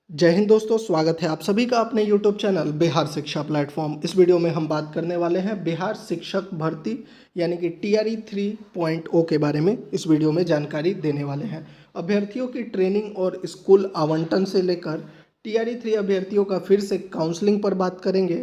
जय हिंद दोस्तों, स्वागत है आप सभी का अपने YouTube चैनल बिहार शिक्षा प्लेटफॉर्म। इस वीडियो में हम बात करने वाले हैं बिहार शिक्षक भर्ती यानी कि TRE 3.0 के बारे में। इस वीडियो में जानकारी देने वाले हैं अभ्यर्थियों की ट्रेनिंग और स्कूल आवंटन से लेकर TRE 3 अभ्यर्थियों का फिर से काउंसलिंग पर बात करेंगे।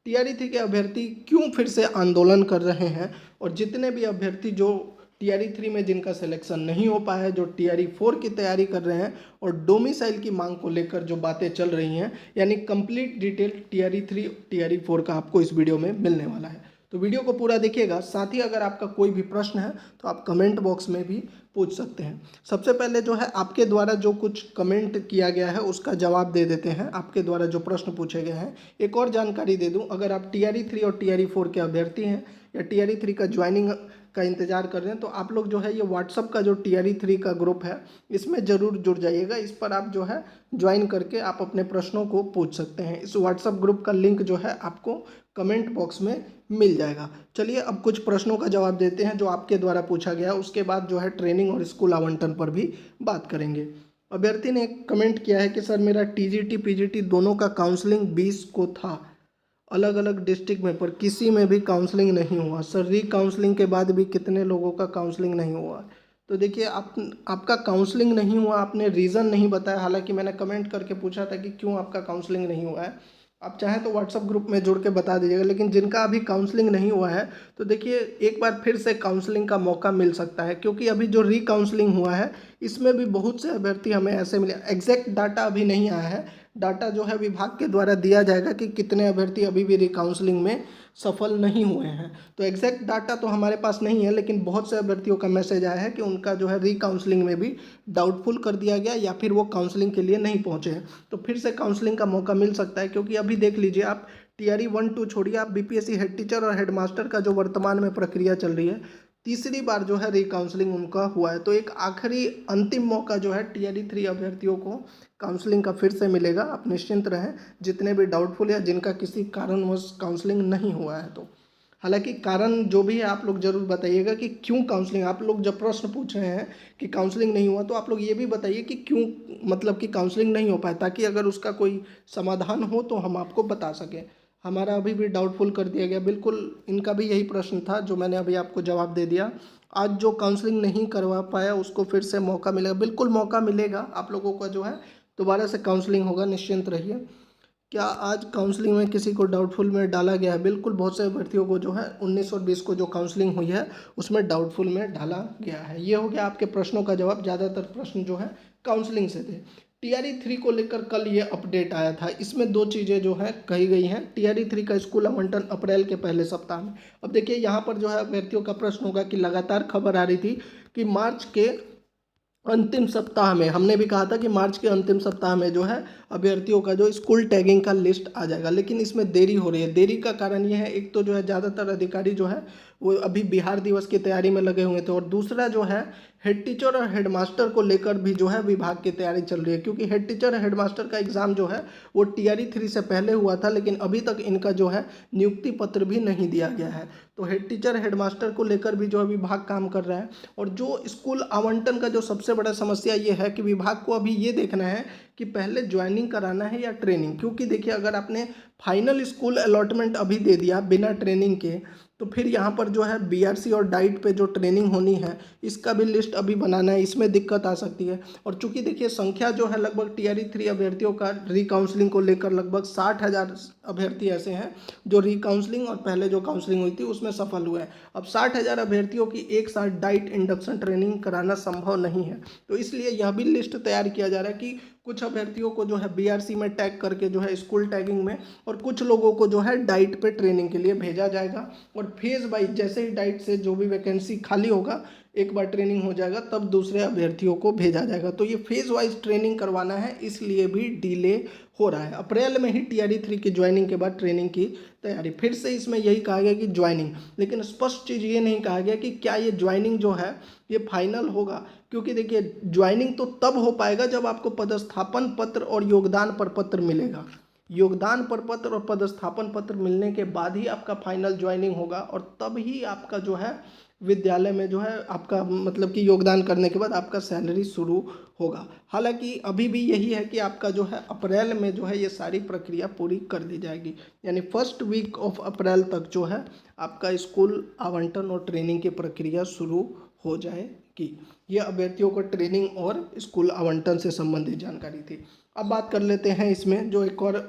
TRE 3 के अभ्यर्थी क्यों फिर से आंदोलन कर रहे हैं और जितने भी अभ्यर्थी जो TRE 3 में जिनका सिलेक्शन नहीं हो पाया है, जो TRE 4 की तैयारी कर रहे हैं और डोमिसाइल की मांग को लेकर जो बातें चल रही हैं, यानी कंप्लीट डिटेल TRE 3 TRE 4 का आपको इस वीडियो में मिलने वाला है। तो वीडियो को पूरा देखिएगा। साथ ही अगर आपका कोई भी प्रश्न है तो आप कमेंट बॉक्स में भी पूछ सकते हैं। सबसे पहले जो है आपके द्वारा जो कुछ कमेंट किया गया है उसका जवाब दे देते हैं। आपके द्वारा जो प्रश्न पूछे गए हैं, एक और जानकारी दे दूं, अगर आप TRE 3 और TRE 4 के अभ्यर्थी हैं या TRE 3 का ज्वाइनिंग का इंतजार कर रहे हैं तो आप लोग जो है ये व्हाट्सअप का जो TRE 3 का ग्रुप है इसमें ज़रूर जुड़ जाइएगा। इस पर आप जो है ज्वाइन करके आप अपने प्रश्नों को पूछ सकते हैं। इस व्हाट्सअप ग्रुप का लिंक जो है आपको कमेंट बॉक्स में मिल जाएगा। चलिए अब कुछ प्रश्नों का जवाब देते हैं जो आपके द्वारा पूछा गया। उसके बाद जो है ट्रेनिंग और स्कूल आवंटन पर भी बात करेंगे। अभ्यर्थी ने कमेंट किया है कि सर मेरा TGT PGT दोनों का काउंसलिंग 20 को था, अलग अलग डिस्ट्रिक्ट में, पर किसी में भी काउंसलिंग नहीं हुआ। सर री काउंसलिंग के बाद भी कितने लोगों का काउंसलिंग नहीं हुआ? तो देखिए आपका काउंसलिंग नहीं हुआ, आपने रीज़न नहीं बताया। हालांकि मैंने कमेंट करके पूछा था कि क्यों आपका काउंसलिंग नहीं हुआ है। आप चाहें तो व्हाट्सअप ग्रुप में जुड़ के बता दीजिएगा। लेकिन जिनका अभी काउंसलिंग नहीं हुआ है तो देखिए एक बार फिर से काउंसलिंग का मौका मिल सकता है, क्योंकि अभी जो री काउंसलिंग हुआ है इसमें भी बहुत से अभ्यर्थी हमें ऐसे मिले। एग्जैक्ट डाटा अभी नहीं आया है। डाटा जो है विभाग के द्वारा दिया जाएगा कि कितने अभ्यर्थी अभी भी रिकाउंसलिंग में सफल नहीं हुए हैं। तो एग्जैक्ट डाटा तो हमारे पास नहीं है, लेकिन बहुत से अभ्यर्थियों का मैसेज आया है कि उनका जो है रिकाउंसलिंग में भी डाउटफुल कर दिया गया या फिर वो काउंसलिंग के लिए नहीं पहुंचे हैं। तो फिर से काउंसलिंग का मौका मिल सकता है, क्योंकि अभी देख लीजिए आप TRE 1-2 छोड़िए, आप BPSC हेड टीचर और हेड मास्टर का जो वर्तमान में प्रक्रिया चल रही है, तीसरी बार जो है रिकाउंसलिंग उनका हुआ है। तो एक आखिरी अंतिम मौका जो है TRE 3 अभ्यर्थियों को काउंसलिंग का फिर से मिलेगा। आप निश्चिंत रहें, जितने भी डाउटफुल या जिनका किसी कारणवश काउंसलिंग नहीं हुआ है। तो हालांकि कारण जो भी है आप लोग जरूर बताइएगा कि क्यों काउंसलिंग। आप लोग जब प्रश्न पूछ रहे हैं कि काउंसलिंग नहीं हुआ तो आप लोग ये भी बताइए कि क्यों, मतलब कि काउंसलिंग नहीं हो पाया, ताकि अगर उसका कोई समाधान हो तो हम आपको बता सकें। हमारा अभी भी डाउटफुल कर दिया गया, बिल्कुल इनका भी यही प्रश्न था जो मैंने अभी आपको जवाब दे दिया। आज जो काउंसलिंग नहीं करवा पाया उसको फिर से मौका मिलेगा, बिल्कुल मौका मिलेगा आप लोगों का जो है दोबारा से काउंसलिंग होगा, निश्चिंत रहिए। क्या आज काउंसलिंग में किसी को डाउटफुल में डाला गया है? बिल्कुल, बहुत से अभ्यर्थियों को जो है 19 और 20 को जो काउंसलिंग हुई है उसमें डाउटफुल में डाला गया है। ये हो गया आपके प्रश्नों का जवाब। ज़्यादातर प्रश्न जो है काउंसलिंग से थे। TRE 3 को लेकर कल ये अपडेट आया था। इसमें दो चीज़ें जो है कही गई हैं। TRE 3 का स्कूल आवंटन अप्रैल के पहले सप्ताह में। अब देखिए यहाँ पर जो है अभ्यर्थियों का प्रश्न होगा कि लगातार खबर आ रही थी कि मार्च के अंतिम सप्ताह में, हमने भी कहा था कि मार्च के अंतिम सप्ताह में जो है अभ्यर्थियों का जो स्कूल टैगिंग का लिस्ट आ जाएगा, लेकिन इसमें देरी हो रही है। देरी का कारण ये है, एक तो जो है ज़्यादातर अधिकारी जो है वो अभी बिहार दिवस की तैयारी में लगे हुए थे, और दूसरा जो है हेड टीचर और हेड मास्टर को लेकर भी जो है विभाग की तैयारी चल रही है। क्योंकि हेड टीचर और हेड मास्टर का एग्ज़ाम जो है वो TRE 3 से पहले हुआ था, लेकिन अभी तक इनका जो है नियुक्ति पत्र भी नहीं दिया गया है। तो हेड टीचर हेड मास्टर को लेकर भी जो है विभाग काम कर रहा है। और जो स्कूल आवंटन का जो सबसे बड़ा समस्या ये है कि विभाग को अभी ये देखना है कि पहले ज्वाइनिंग कराना है या ट्रेनिंग। क्योंकि देखिए अगर आपने फाइनल स्कूल अलॉटमेंट अभी दे दिया बिना ट्रेनिंग के, तो फिर यहाँ पर जो है BRC और डाइट पे जो ट्रेनिंग होनी है इसका भी लिस्ट अभी बनाना है, इसमें दिक्कत आ सकती है। और चूंकि देखिए संख्या जो है लगभग TRE 3 अभ्यर्थियों का रिकाउंसलिंग को लेकर लगभग 60,000 अभ्यर्थी ऐसे हैं जो रिकाउंसलिंग और पहले जो काउंसलिंग हुई थी उसमें सफल हुए हैं। अब 60,000 अभ्यर्थियों की एक साथ डाइट इंडक्शन ट्रेनिंग कराना संभव नहीं है। तो इसलिए यह भी लिस्ट तैयार किया जा रहा है कि कुछ अभ्यर्थियों को जो है BRC में टैग करके जो है स्कूल टैगिंग में, और कुछ लोगों को जो है डाइट पे ट्रेनिंग के लिए भेजा जाएगा। और फेज वाइज जैसे ही डाइट से जो भी वैकेंसी खाली होगा, एक बार ट्रेनिंग हो जाएगा तब दूसरे अभ्यर्थियों को भेजा जाएगा। तो ये फेज वाइज ट्रेनिंग करवाना है, इसलिए भी डिले हो रहा है। अप्रैल में ही TRE 3 की ज्वाइनिंग के बाद ट्रेनिंग की तैयारी। फिर से इसमें यही कहा गया कि ज्वाइनिंग, लेकिन स्पष्ट चीज़ ये नहीं कहा गया कि क्या ये ज्वाइनिंग जो है ये फाइनल होगा। क्योंकि देखिए ज्वाइनिंग तो तब हो पाएगा जब आपको पदस्थापन पत्र और योगदान प्रपत्र मिलेगा। योगदान प्रपत्र और पदस्थापन पत्र मिलने के बाद ही आपका फाइनल ज्वाइनिंग होगा, और तब ही आपका जो है विद्यालय में जो है आपका मतलब कि योगदान करने के बाद आपका सैलरी शुरू होगा। हालांकि अभी भी यही है कि आपका जो है अप्रैल में जो है ये सारी प्रक्रिया पूरी कर दी जाएगी, यानी फर्स्ट वीक ऑफ अप्रैल तक जो है आपका स्कूल आवंटन और ट्रेनिंग की प्रक्रिया शुरू हो जाएगी। ये अभ्यर्थियों को ट्रेनिंग और स्कूल आवंटन से संबंधित जानकारी थी। अब बात कर लेते हैं इसमें जो एक और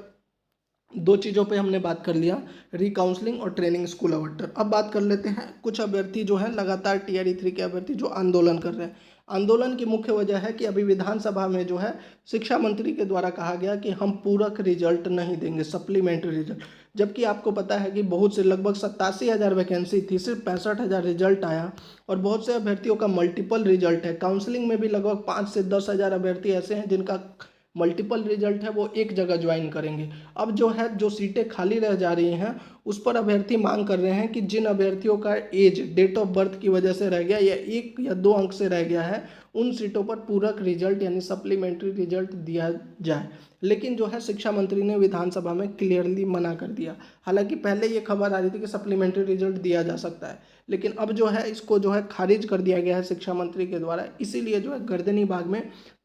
दो चीज़ों पे हमने बात कर लिया, रिकाउंसलिंग और ट्रेनिंग स्कूल आवंटन। अब बात कर लेते हैं कुछ अभ्यर्थी जो हैं लगातार टीआरई 3 के अभ्यर्थी जो आंदोलन कर रहे हैं। आंदोलन की मुख्य वजह है कि अभी विधानसभा में जो है शिक्षा मंत्री के द्वारा कहा गया कि हम पूरक रिजल्ट नहीं देंगे, सप्लीमेंट्री रिजल्ट। जबकि आपको पता है कि बहुत से लगभग 87,000 वैकेंसी थी, सिर्फ 65,000 रिजल्ट आया और बहुत से अभ्यर्थियों का मल्टीपल रिजल्ट है। काउंसलिंग में भी लगभग 5 से 10,000 अभ्यर्थी ऐसे हैं जिनका मल्टीपल रिजल्ट है, वो एक जगह ज्वाइन करेंगे। अब जो है जो सीटें खाली रह जा रही हैं उस पर अभ्यर्थी मांग कर रहे हैं कि जिन अभ्यर्थियों का एज डेट ऑफ बर्थ की वजह से रह गया या 1 या 2 अंक से रह गया है उन सीटों पर पूरक रिजल्ट यानी सप्लीमेंट्री रिजल्ट दिया जाए। लेकिन जो है शिक्षा मंत्री ने विधानसभा में क्लियरली मना कर दिया। हालांकि पहले ये खबर आ रही थी कि सप्लीमेंट्री रिजल्ट दिया जा सकता है, लेकिन अब जो है इसको जो है खारिज कर दिया गया है शिक्षा मंत्री के द्वारा। इसीलिए जो है गर्दनी बाग में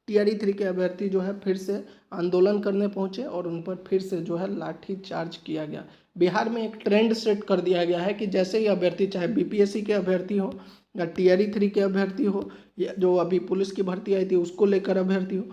टीआरई 3 के अभ्यर्थी जो है फिर से आंदोलन करने पहुंचे और उन पर फिर से जो है लाठी चार्ज किया गया। बिहार में एक ट्रेंड सेट कर दिया गया है कि जैसे ही अभ्यर्थी, चाहे बीपीएससी के अभ्यर्थी हो या टीआरई 3 के अभ्यर्थी हो या जो अभी पुलिस की भर्ती आई थी उसको लेकर अभ्यर्थी हो,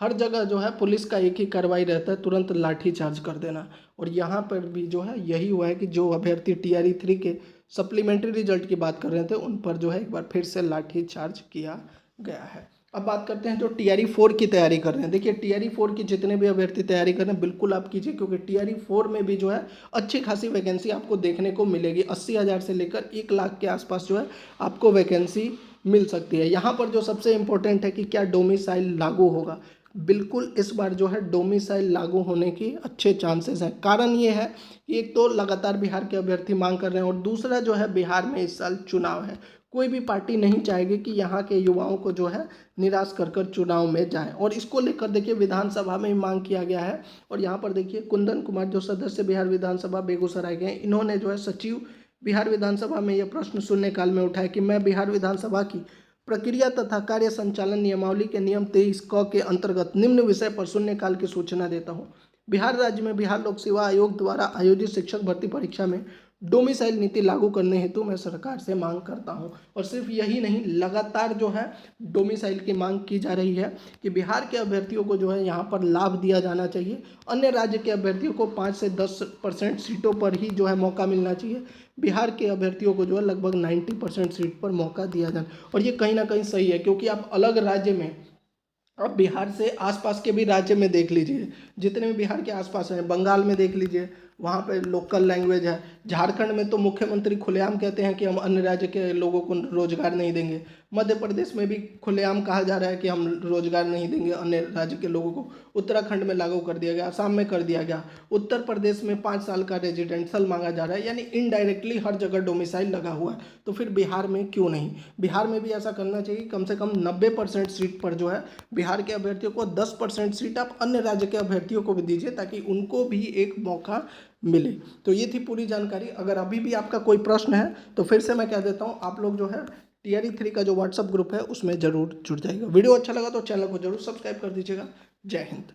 हर जगह जो है पुलिस का एक ही कार्रवाई रहता है, तुरंत लाठी चार्ज कर देना। और यहाँ पर भी जो है यही हुआ है कि जो अभ्यर्थी टीआरई 3 के सप्लीमेंट्री रिजल्ट की बात कर रहे थे उन पर जो है एक बार फिर से लाठी चार्ज किया गया है। अब बात करते हैं जो टीआरई 4 की तैयारी कर रहे हैं। देखिए टीआरई 4 की जितने भी अभ्यर्थी तैयारी कर रहे हैं बिल्कुल आप कीजिए, क्योंकि टीआरई 4 में भी जो है अच्छी खासी वैकेंसी आपको देखने को मिलेगी। 80,000 से लेकर 1 लाख के आसपास जो है आपको वैकेंसी मिल सकती है। यहाँ पर जो सबसे इम्पोर्टेंट है कि क्या डोमिसाइल लागू होगा। बिल्कुल इस बार जो है डोमिसाइल लागू होने की अच्छे चांसेस हैं। कारण ये है कि एक तो लगातार बिहार के अभ्यर्थी मांग कर रहे हैं और दूसरा जो है बिहार में इस साल चुनाव है। कोई भी पार्टी नहीं चाहेगी कि यहाँ के युवाओं को जो है निराश कर कर चुनाव में जाएं, और इसको लेकर देखिए विधानसभा में मांग किया गया है। और यहाँ पर देखिए कुंदन कुमार जो सदस्य बिहार विधानसभा बेगूसराय के हैं, इन्होंने जो है सचिव बिहार विधानसभा में यह प्रश्न शून्यकाल में उठाया कि मैं बिहार विधानसभा की प्रक्रिया तथा कार्य संचालन नियमावली के नियम 23 क के अंतर्गत निम्न विषय पर शून्यकाल की सूचना देता हूँ। बिहार राज्य में बिहार लोक सेवा आयोग द्वारा आयोजित शिक्षक भर्ती परीक्षा में डोमिसाइल नीति लागू करने हेतु मैं सरकार से मांग करता हूं। और सिर्फ यही नहीं, लगातार जो है डोमिसाइल की मांग की जा रही है कि बिहार के अभ्यर्थियों को जो है यहां पर लाभ दिया जाना चाहिए। अन्य राज्य के अभ्यर्थियों को 5 से 10% सीटों पर ही जो है मौका मिलना चाहिए, बिहार के अभ्यर्थियों को जो है लगभग 90% सीट पर मौका दिया जाना। और ये कहीं ना कहीं सही है, क्योंकि आप अलग राज्य में, अब बिहार से आसपास के भी राज्य में देख लीजिए, जितने भी बिहार के आसपास हैं, बंगाल में देख लीजिए, वहाँ पे लोकल लैंग्वेज है। झारखंड में तो मुख्यमंत्री खुलेआम कहते हैं कि हम अन्य राज्य के लोगों को रोजगार नहीं देंगे। मध्य प्रदेश में भी खुलेआम कहा जा रहा है कि हम रोजगार नहीं देंगे अन्य राज्य के लोगों को। उत्तराखंड में लागू कर दिया गया, असम में कर दिया गया, उत्तर प्रदेश में 5 साल का रेजिडेंशियल मांगा जा रहा है, यानी इनडायरेक्टली हर जगह डोमिसाइल लगा हुआ है। तो फिर बिहार में क्यों नहीं? बिहार में भी ऐसा करना चाहिए, कम से कम 90% सीट पर जो है बिहार के अभ्यर्थियों को 10% सीट आप अन्य राज्य के अभ्यर्थियों को भी दीजिए, ताकि उनको भी एक मौका मिले। तो ये थी पूरी जानकारी। अगर अभी भी आपका कोई प्रश्न है तो फिर से मैं कह देता हूँ, आप लोग जो है टीआरई 3 का जो व्हाट्सअप ग्रुप है उसमें ज़रूर जुड़ जाएगा। वीडियो अच्छा लगा तो चैनल को जरूर सब्सक्राइब कर दीजिएगा। जय हिंद।